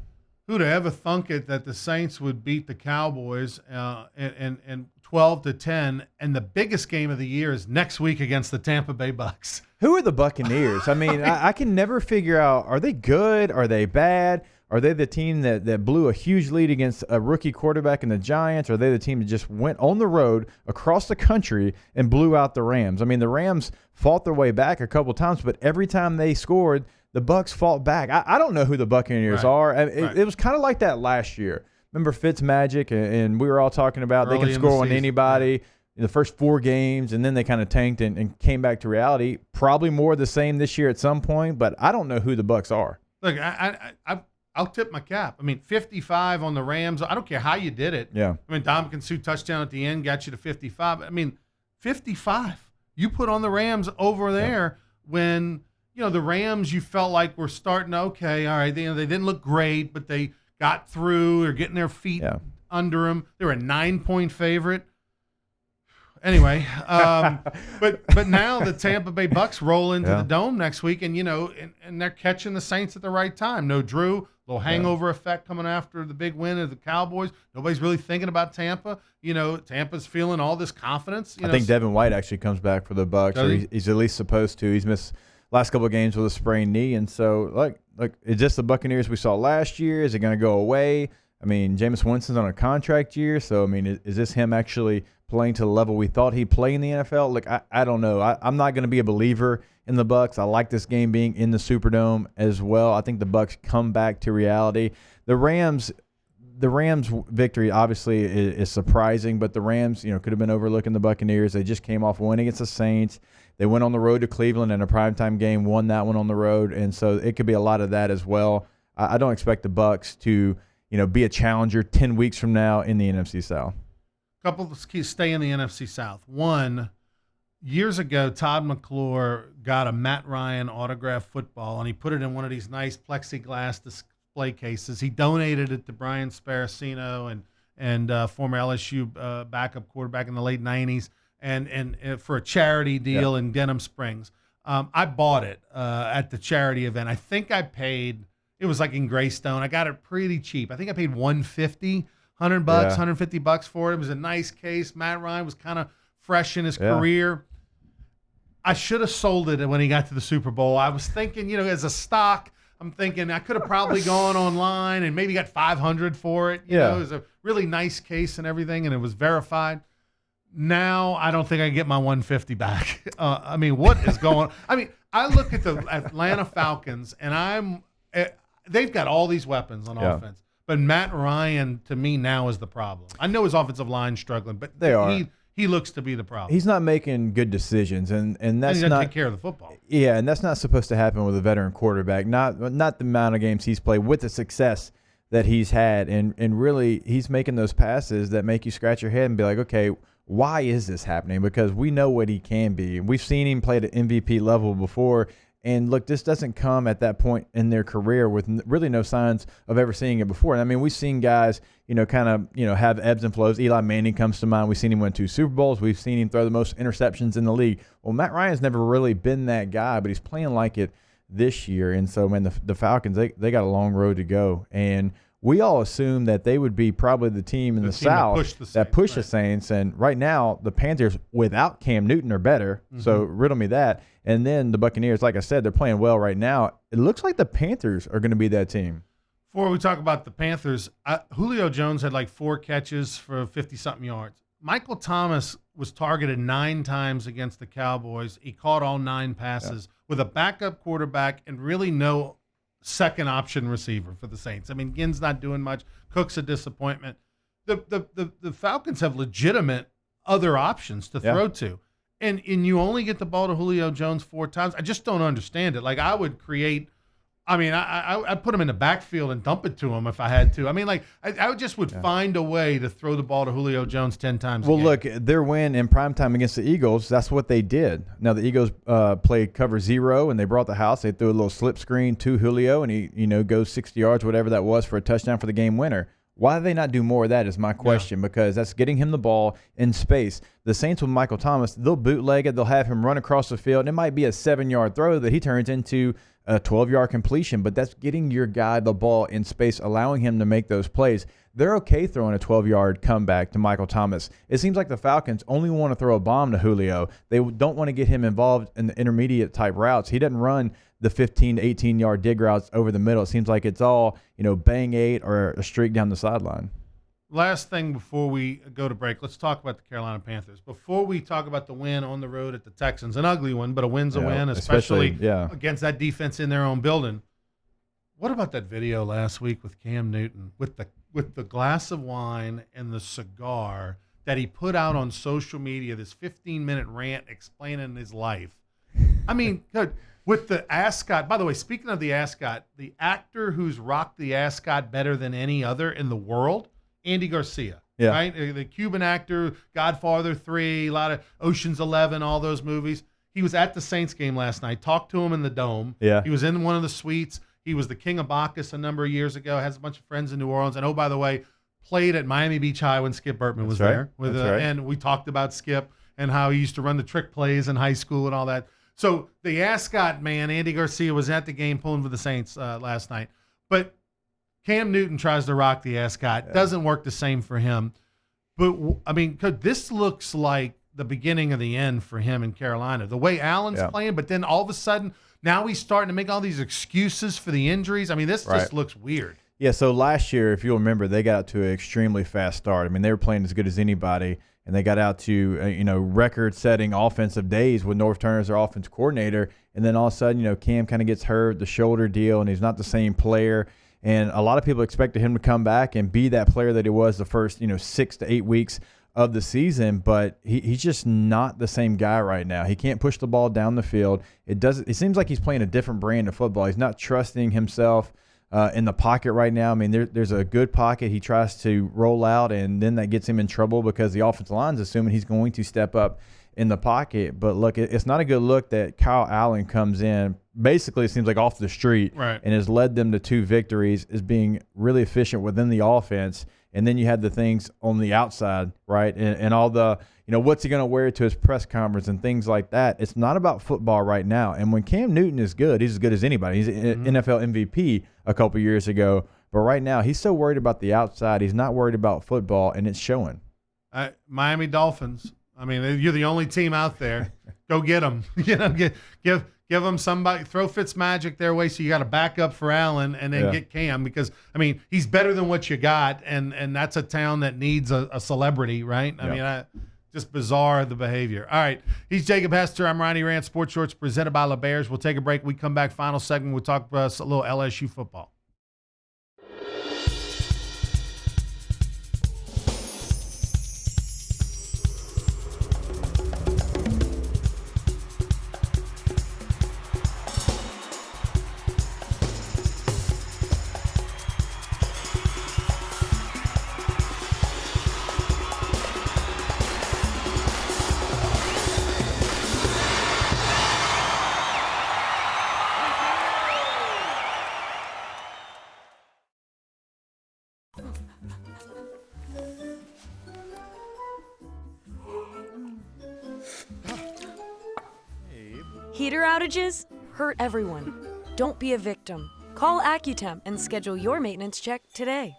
Who'd have ever thunk it that the Saints would beat the Cowboys and 12-10, and the biggest game of the year is next week against the Tampa Bay Bucks. Who are the Buccaneers? I mean, I can never figure out, are they good? Are they bad? Are they the team that blew a huge lead against a rookie quarterback in the Giants? Or are they the team that just went on the road across the country and blew out the Rams? I mean, the Rams fought their way back a couple times, but every time they scored, the Bucs fought back. I don't know who the Buccaneers are. It was kind of like that last year. Remember Fitzmagic, and we were all talking about they can score on anybody in the first 4 games, and then they kind of tanked and came back to reality. Probably more the same this year at some point, but I don't know who the Bucs are. Look, I'll tip my cap. I mean, 55 on the Rams. I don't care how you did it. Yeah. I mean, Dominican Sue touchdown at the end got you to 55. I mean, 55. You put on the Rams over there when – the Rams, you felt like were starting, okay, all right, they didn't look great, but they got through. They're getting their feet under them. They were a 9-point favorite. Anyway, but now the Tampa Bay Bucks roll into the Dome next week, and and they're catching the Saints at the right time. No Drew, little hangover effect coming after the big win of the Cowboys. Nobody's really thinking about Tampa. Tampa's feeling all this confidence. I think Devin White actually comes back for the Bucks, or he's at least supposed to. He's missed last couple of games with a sprained knee, and so like is this the Buccaneers we saw last year? Is it going to go away? I mean, Jameis Winston's on a contract year, so I mean, is this him actually playing to the level we thought he'd play in the NFL? Look, I don't know. I'm not going to be a believer in the Bucs. I like this game being in the Superdome as well. I think the Bucs come back to reality. The Rams victory obviously is surprising, but the Rams, could have been overlooking the Buccaneers. They just came off winning against the Saints. They went on the road to Cleveland in a primetime game, won that one on the road, and so it could be a lot of that as well. I don't expect the Bucs to, be a challenger 10 weeks from now in the NFC South. couple of stay in the NFC South. One, years ago, Todd McClure got a Matt Ryan autographed football, and he put it in one of these nice plexiglass display cases. He donated it to Brian Sparacino and former LSU backup quarterback in the late 90s, and for a charity deal in Denham Springs. I bought it at the charity event. I think I paid, it was like in Greystone. I got it pretty cheap. I think I paid $150 $150 for it. It was a nice case. Matt Ryan was kind of fresh in his career. I should have sold it when he got to the Super Bowl. I was thinking, as a stock, I'm thinking I could have probably gone online and maybe got $500 for it. You know, it was a really nice case and everything, and it was verified. Now I don't think I can get my $150 back. I mean, what is going on? I mean, I look at the Atlanta Falcons, and they've got all these weapons on offense. But Matt Ryan, to me, now is the problem. I know his offensive line's struggling, but he looks to be the problem. He's not making good decisions, and that's not not take care of the football. Yeah, and that's not supposed to happen with a veteran quarterback. Not the amount of games he's played with the success that he's had, and really he's making those passes that make you scratch your head and be like, okay, why is this happening? Because we know what he can be. We've seen him play at MVP level before. And look, this doesn't come at that point in their career with really no signs of ever seeing it before. And I mean, we've seen guys, have ebbs and flows. Eli Manning comes to mind. We've seen him win 2 Super Bowls. We've seen him throw the most interceptions in the league. Well, Matt Ryan's never really been that guy, but he's playing like it this year. And so, man, the Falcons, they got a long road to go. And we all assumed that they would be probably the team in the South that pushed the Saints. And right now, the Panthers without Cam Newton are better. Mm-hmm. So riddle me that. And then the Buccaneers, like I said, they're playing well right now. It looks like the Panthers are going to be that team. Before we talk about the Panthers, Julio Jones had like 4 catches for 50-something yards. Michael Thomas was targeted 9 times against the Cowboys. He caught all 9 passes with a backup quarterback and really no second option receiver for the Saints. I mean, Ginn's not doing much. Cook's a disappointment. The Falcons have legitimate other options to throw to. And you only get the ball to Julio Jones 4 times. I just don't understand it. Like, I would create – I mean, I'd put him in the backfield and dump it to him if I had to. I mean, like, I just would find a way to throw the ball to Julio Jones 10 times a game. Look, their win in primetime against the Eagles, that's what they did. Now, the Eagles played cover 0, and they brought the house. They threw a little slip screen to Julio, and he goes 60 yards, whatever that was, for a touchdown for the game winner. Why do they not do more of that is my question, because that's getting him the ball in space. The Saints with Michael Thomas, they'll bootleg it. They'll have him run across the field. And it might be a 7-yard throw that he turns into a 12-yard completion, but that's getting your guy the ball in space, allowing him to make those plays. They're okay throwing a 12-yard comeback to Michael Thomas. It seems like the Falcons only want to throw a bomb to Julio. They don't want to get him involved in the intermediate type routes. He doesn't run the 15 to 18-yard dig routes over the middle. It seems like it's all, bang 8 or a streak down the sideline. Last thing before we go to break, let's talk about the Carolina Panthers. Before we talk about the win on the road at the Texans, an ugly one, but a win's a win, especially against that defense in their own building. What about that video last week with Cam Newton with the glass of wine and the cigar that he put out on social media, this 15-minute rant explaining his life? I mean, with the ascot. By the way, speaking of the ascot, the actor who's rocked the ascot better than any other in the world, Andy Garcia, right? The Cuban actor, Godfather 3, a lot of Ocean's 11, all those movies. He was at the Saints game last night. Talked to him in the Dome. Yeah. He was in one of the suites. He was the King of Bacchus a number of years ago. Has a bunch of friends in New Orleans. And, oh, by the way, played at Miami Beach High when Skip Burtman was there. And we talked about Skip and how he used to run the trick plays in high school and all that. So the ascot man, Andy Garcia, was at the game pulling for the Saints last night. But Cam Newton tries to rock the ascot. Doesn't work the same for him. But, I mean, this looks like the beginning of the end for him in Carolina. The way Allen's playing, but then all of a sudden, now he's starting to make all these excuses for the injuries. I mean, this just looks weird. Yeah, so last year, if you'll remember, they got out to an extremely fast start. I mean, they were playing as good as anybody, and they got out to, record-setting offensive days with Norv Turner as their offensive coordinator. And then all of a sudden, Cam kind of gets hurt, the shoulder deal, and he's not the same player. And a lot of people expected him to come back and be that player that he was the first, 6 to 8 weeks of the season, but he's just not the same guy right now. He can't push the ball down the field. It seems like he's playing a different brand of football. He's not trusting himself. in the pocket right now. I mean, there's a good pocket. He tries to roll out, and then that gets him in trouble because the offensive line's assuming he's going to step up in the pocket. But look, it's not a good look that Kyle Allen comes in. Basically, it seems like off the street, right, and has led them to 2 victories, is being really efficient within the offense. And then you had the things on the outside, right, and all the, what's he going to wear to his press conference and things like that. It's not about football right now. And when Cam Newton is good, he's as good as anybody. He's an NFL MVP a couple years ago. But right now, he's so worried about the outside. He's not worried about football, and it's showing. Miami Dolphins. I mean, you're the only team out there. Go get them. Give them somebody. Throw Fitzmagic their way so you got a backup for Allen, and then get Cam because, I mean, he's better than what you got, and that's a town that needs a celebrity, right? I mean, just bizarre, the behavior. All right. He's Jacob Hester. I'm Ronnie Rantz. Sports Shorts presented by LeBears. We'll take a break. We come back, final segment. We'll talk a little LSU football. Heater outages hurt everyone. Don't be a victim. Call AccuTemp and schedule your maintenance check today.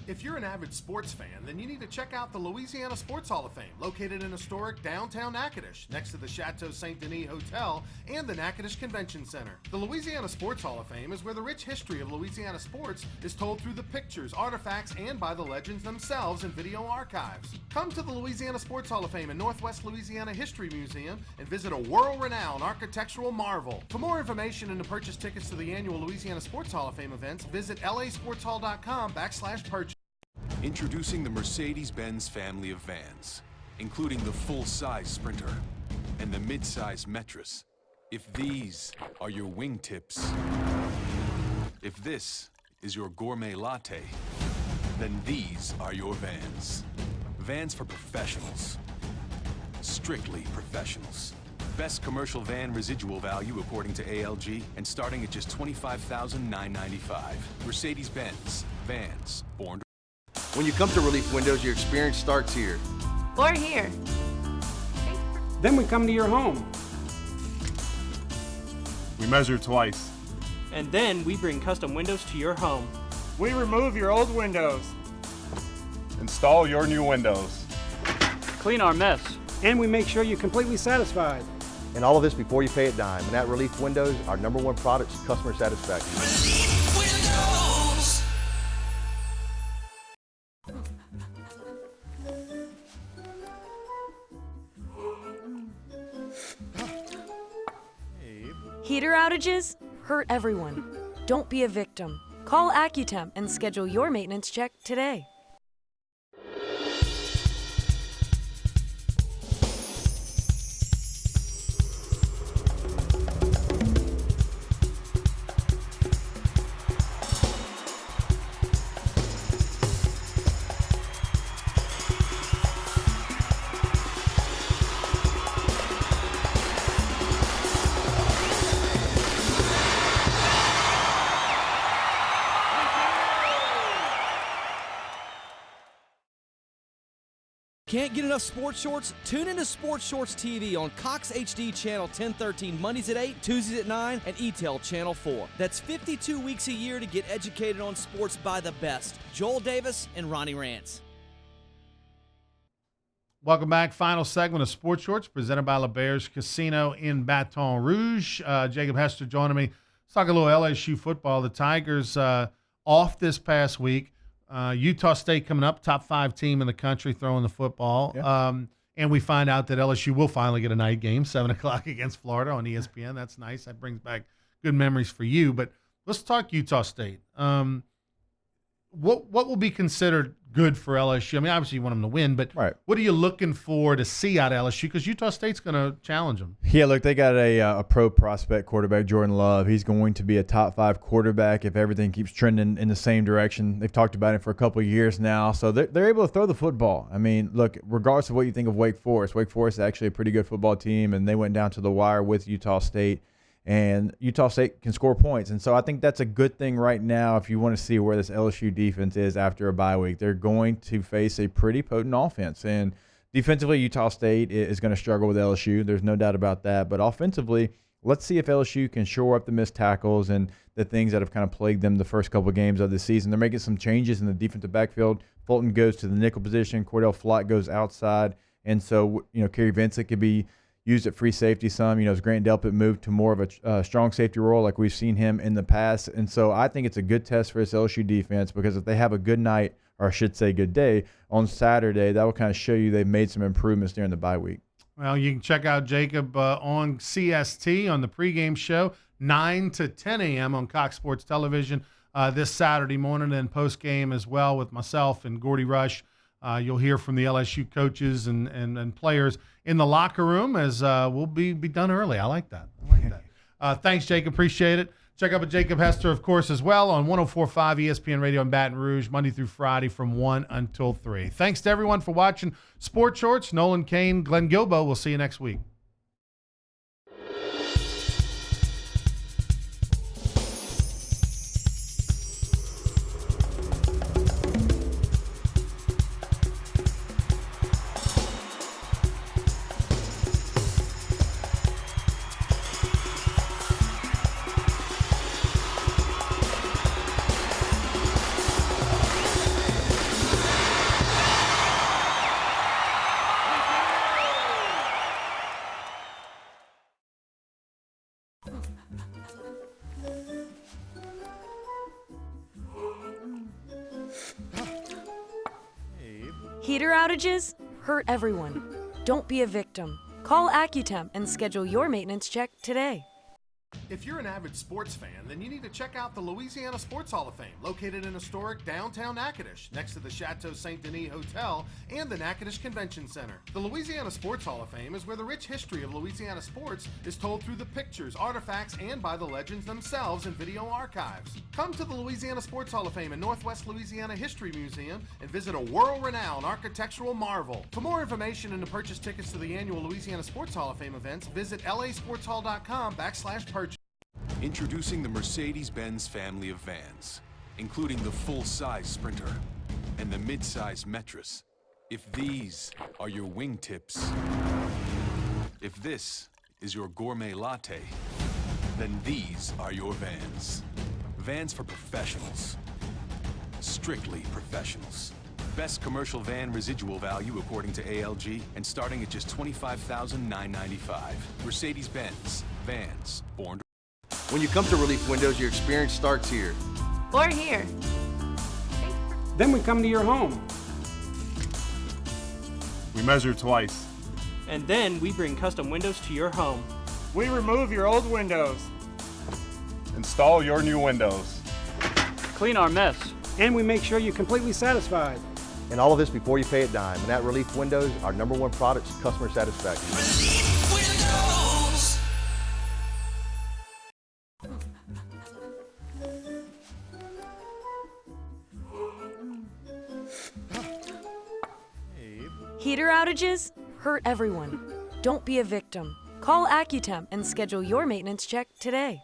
If you're an avid sports fan, then you need to check out the Louisiana Sports Hall of Fame, located in historic downtown Natchitoches, next to the Chateau St. Denis Hotel and the Natchitoches Convention Center. The Louisiana Sports Hall of Fame is where the rich history of Louisiana sports is told through the pictures, artifacts, and by the legends themselves in video archives. Come to the Louisiana Sports Hall of Fame and Northwest Louisiana History Museum and visit a world-renowned architectural marvel. For more information and to purchase tickets to the annual Louisiana Sports Hall of Fame events, visit lasportshall.com/purchase. Introducing the Mercedes-Benz family of vans, including the full-size Sprinter and the mid-size Metris. If these are your wingtips, if this is your gourmet latte, then these are your vans. Vans for professionals. Strictly professionals. Best commercial van residual value according to ALG, and starting at just $25,995. Mercedes-Benz. Vans. Born to... When you come to Relief Windows, your experience starts here. Or here. Then we come to your home. We measure twice. And then we bring custom windows to your home. We remove your old windows. Install your new windows. Clean our mess. And we make sure you're completely satisfied. And all of this before you pay a dime. And at Relief Windows, our #1 product is customer satisfaction. Relief Windows. Heater outages hurt everyone. Don't be a victim. Call AccuTemp and schedule your maintenance check today. Can't get enough sports shorts? Tune into Sports Shorts TV on Cox HD Channel 1013 Mondays at 8, Tuesdays at 9, and ETEL Channel 4. That's 52 weeks a year to get educated on sports by the best. Joel Davis and Ronnie Rantz. Welcome back. Final segment of Sports Shorts presented by LeBears Casino in Baton Rouge. Jacob Hester joining me. Let's talk a little LSU football. The Tigers off this past week. Utah State coming up, top 5 team in the country throwing the football. Yeah. And we find out that LSU will finally get a night game, 7 o'clock against Florida on ESPN. That's nice. That brings back good memories for you. But let's talk Utah State. what will be considered good for LSU? I mean, obviously you want them to win, but what are you looking for to see out of LSU? Because Utah State's going to challenge them. Yeah, look, they got a pro prospect quarterback, Jordan Love. He's going to be a top 5 quarterback if everything keeps trending in the same direction. They've talked about it for a couple of years now, so they're able to throw the football. I mean, look, regardless of what you think of Wake Forest is actually a pretty good football team, and they went down to the wire with Utah State. And Utah State can score points. And so I think that's a good thing right now if you want to see where this LSU defense is after a bye week. They're going to face a pretty potent offense. And defensively, Utah State is going to struggle with LSU. There's no doubt about that. But offensively, let's see if LSU can shore up the missed tackles and the things that have kind of plagued them the first couple of games of the season. They're making some changes in the defensive backfield. Fulton goes to the nickel position. Cordell Flott goes outside. And so, Kerry Vincent could be used at free safety some. As Grant Delpit moved to more of a strong safety role like we've seen him in the past. And so I think it's a good test for this LSU defense because if they have a good night, or I should say good day, on Saturday, that will kind of show you they've made some improvements during the bye week. Well, you can check out Jacob on CST on the pregame show, 9 to 10 a.m. on Cox Sports Television this Saturday morning, and postgame as well with myself and Gordy Rush. You'll hear from the LSU coaches and players in the locker room as we'll be done early. I like that. Thanks, Jacob. Appreciate it. Check out Jacob Hester, of course, as well on 104.5 ESPN Radio in Baton Rouge, Monday through Friday from 1 until 3. Thanks to everyone for watching Sports Shorts. Nolan Cain, Glenn Guilbeau. We'll see you next week. Heater outages hurt everyone. Don't be a victim. Call Accutemp and schedule your maintenance check today. If you're an avid sports fan, then you need to check out the Louisiana Sports Hall of Fame, located in historic downtown Natchitoches, next to the Chateau St. Denis Hotel and the Natchitoches Convention Center. The Louisiana Sports Hall of Fame is where the rich history of Louisiana sports is told through the pictures, artifacts, and by the legends themselves in video archives. Come to the Louisiana Sports Hall of Fame and Northwest Louisiana History Museum and visit a world-renowned architectural marvel. For more information and to purchase tickets to the annual Louisiana Sports Hall of Fame events, visit lasportshall.com/purchase. Introducing the Mercedes-Benz family of vans, including the full-size Sprinter and the mid-size Metris. If these are your wingtips, if this is your gourmet latte, then these are your vans. Vans for professionals. Strictly professionals. Best commercial van residual value according to ALG, and starting at just $25,995. Mercedes-Benz. Vans. Born to... When you come to Relief Windows, your experience starts here. Or here. Then we come to your home. We measure twice. And then we bring custom windows to your home. We remove your old windows. Install your new windows. Clean our mess. And we make sure you're completely satisfied. And all of this before you pay a dime. And at Relief Windows, our #1 product is customer satisfaction. Relief Windows. Heater outages hurt everyone. Don't be a victim. Call Accutemp and schedule your maintenance check today.